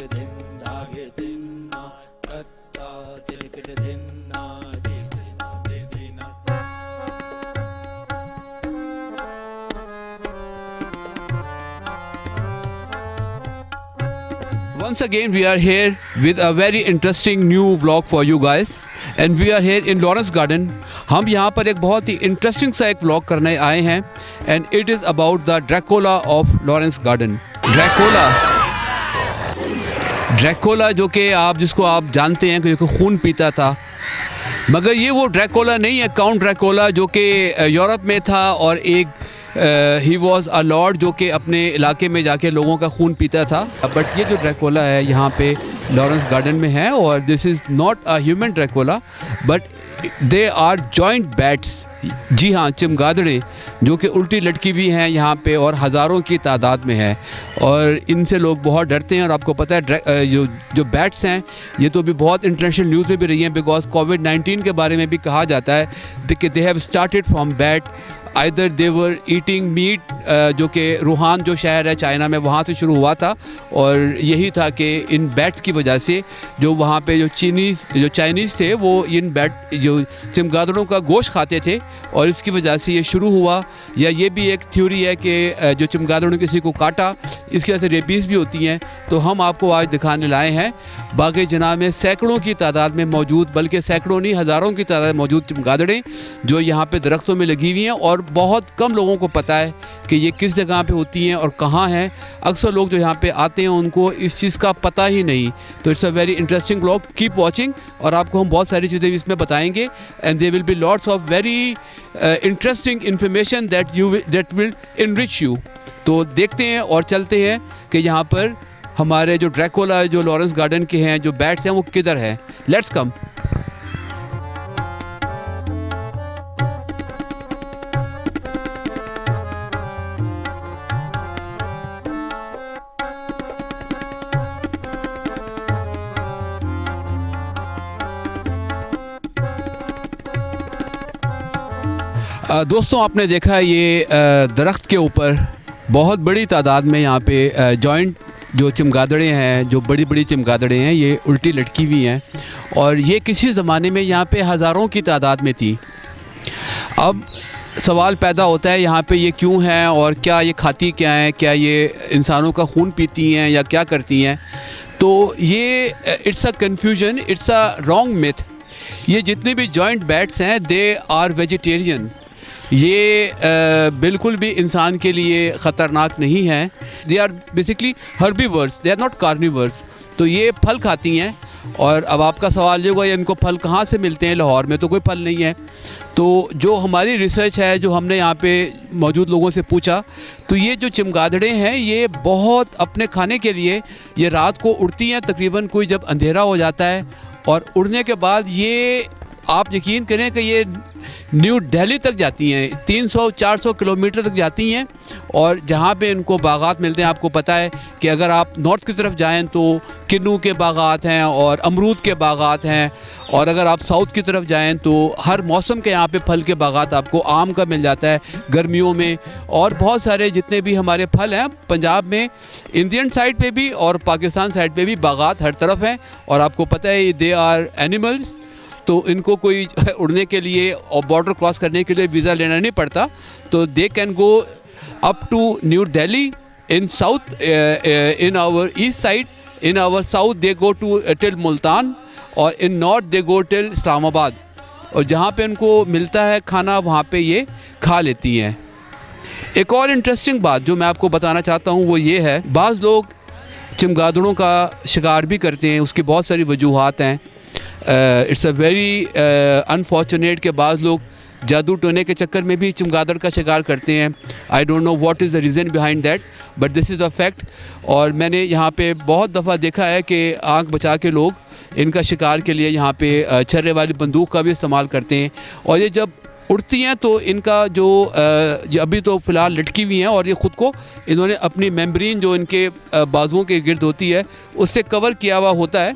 Once again we are here with a very interesting new vlog for you guys and we are here in Lawrence Garden. हम यहाँ पर एक बहुत ही interesting सा एक vlog करने आए हैं and it is about the Dracula of Lawrence Garden. Dracula जो कि जिसको आप जानते हैं कि खून पीता था, मगर ये वो ड्रैकोला नहीं है, काउंट ड्रैकोला जो कि यूरोप में था और एक ही वॉज अ लॉर्ड जो कि अपने इलाके में जाके लोगों का खून पीता था. बट ये जो ड्रैकोला है यहाँ पे लॉरेंस गार्डन में है और this is not a human Dracula but they are giant bats. जी हाँ, चमगादड़ें जो कि उल्टी लटकी हुई हैं यहाँ पे और हज़ारों की तादाद में है और इनसे लोग बहुत डरते हैं. और आपको पता है जो बैट्स हैं ये तो भी बहुत इंटरनेशनल न्यूज़ में भी रही हैं बिकॉज कोविड-19 के बारे में भी कहा जाता है कि they have started from bat. Either they were eating meat जो कि रूहान जो शहर है चाइना में वहाँ से शुरू हुआ था और यही था कि इन बैट्स की वजह से जो वहाँ पे जो चाइनीज़ थे वो इन बैट जो चमगादड़ों का गोश्त खाते थे और इसकी वजह से ये शुरू हुआ. या ये भी एक थ्योरी है कि जो चमगादड़ों ने किसी को काटा इसकी वजह से रेबीज़ भी होती हैं. तो हम आपको आज दिखाने लाए हैं बाग़े जनाब में सैकड़ों की तादाद में मौजूद, बल्कि सैकड़ों नहीं हज़ारों की तादाद में मौजूद चमगादड़ें जो यहाँ पे दरख्तों में लगी हुई हैं और बहुत कम लोगों को पता है कि ये किस जगह पे होती हैं और कहाँ हैं. अक्सर लोग जो यहाँ पे आते हैं उनको इस चीज़ का पता ही नहीं. तो it's a very interesting vlog, keep watching और आपको हम बहुत सारी चीज़ें इसमें बताएंगे and there will be lots of very interesting information that will enrich you. तो देखते हैं और चलते हैं कि यहाँ पर हमारे जो ड्रैकोला जो लॉरेंस गार्डन के हैं जो बैट्स हैं वो किधर हैं. Let's come. दोस्तों आपने देखा ये दरख्त के ऊपर बहुत बड़ी तादाद में यहाँ पे जॉइंट जो चमगादड़ें हैं, जो बड़ी बड़ी चमगादड़ें हैं ये उल्टी लटकी हुई हैं और ये किसी ज़माने में यहाँ पे हज़ारों की तादाद में थी. अब सवाल पैदा होता है यहाँ पे ये क्यों है और क्या ये खाती क्या हैं, क्या ये इंसानों का खून पीती हैं या क्या करती हैं. तो ये it's a confusion, it's a wrong myth. ये जितने भी जॉइंट बैट्स हैं दे आर वेजिटेरियन. ये बिल्कुल भी इंसान के लिए ख़तरनाक नहीं है. They are basically herbivores, they are not carnivores. तो ये फल खाती हैं. और अब आपका सवाल ये होगा इनको फल कहाँ से मिलते हैं, लाहौर में तो कोई फल नहीं है. तो जो हमारी रिसर्च है, जो हमने यहाँ पे मौजूद लोगों से पूछा, तो ये जो चमगादड़ें हैं ये बहुत अपने खाने के लिए ये रात को उड़ती हैं तकरीबन कोई जब अंधेरा हो जाता है और उड़ने के बाद ये आप यकीन करें कि ये न्यू दिल्ली तक जाती हैं, 300-400 किलोमीटर तक जाती हैं और जहाँ पे इनको बागात मिलते हैं. आपको पता है कि अगर आप नॉर्थ की तरफ जाएं तो किन्नू के बागात हैं और अमरूद के बागात हैं और अगर आप साउथ की तरफ जाएं तो हर मौसम के यहाँ पे फल के बागात आपको आम का मिल जाता है गर्मियों में और बहुत सारे जितने भी हमारे फल हैं पंजाब में इंडियन साइड पे भी और पाकिस्तान साइड पे भी बागात हर तरफ हैं. और आपको पता है दे आर एनिमल्स, तो इनको कोई उड़ने के लिए और बॉर्डर क्रॉस करने के लिए वीज़ा लेना नहीं पड़ता. तो they can go up to New Delhi in south, in our east side, in our south they go to till Multan और in north they go till Islamabad. और जहाँ पे इनको मिलता है खाना वहाँ पे ये खा लेती हैं. एक और इंटरेस्टिंग बात जो मैं आपको बताना चाहता हूँ वो ये है, बाज़ लोग चमगादड़ों का शिकार भी करते हैं. उसकी बहुत सारी वजूहात हैं. इट्स अ वेरी अनफॉर्चुनेट के बाज़ लोग जादू टोने के चक्कर में भी चमगादड़ का शिकार करते हैं. I don't know what is the reason behind that but this is a fact. और मैंने यहाँ पे बहुत दफ़ा देखा है कि आँख बचा के लोग इनका शिकार के लिए यहाँ पे छर्रे वाली बंदूक का भी इस्तेमाल करते हैं. और ये जब उड़ती हैं तो इनका जो अभी तो फ़िलहाल लटकी हुई हैं और ये ख़ुद को इन्होंने अपनी मेम्ब्रेन जो इनके बाजुओं के गिर्द होती है उससे कवर किया हुआ होता है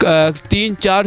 3-4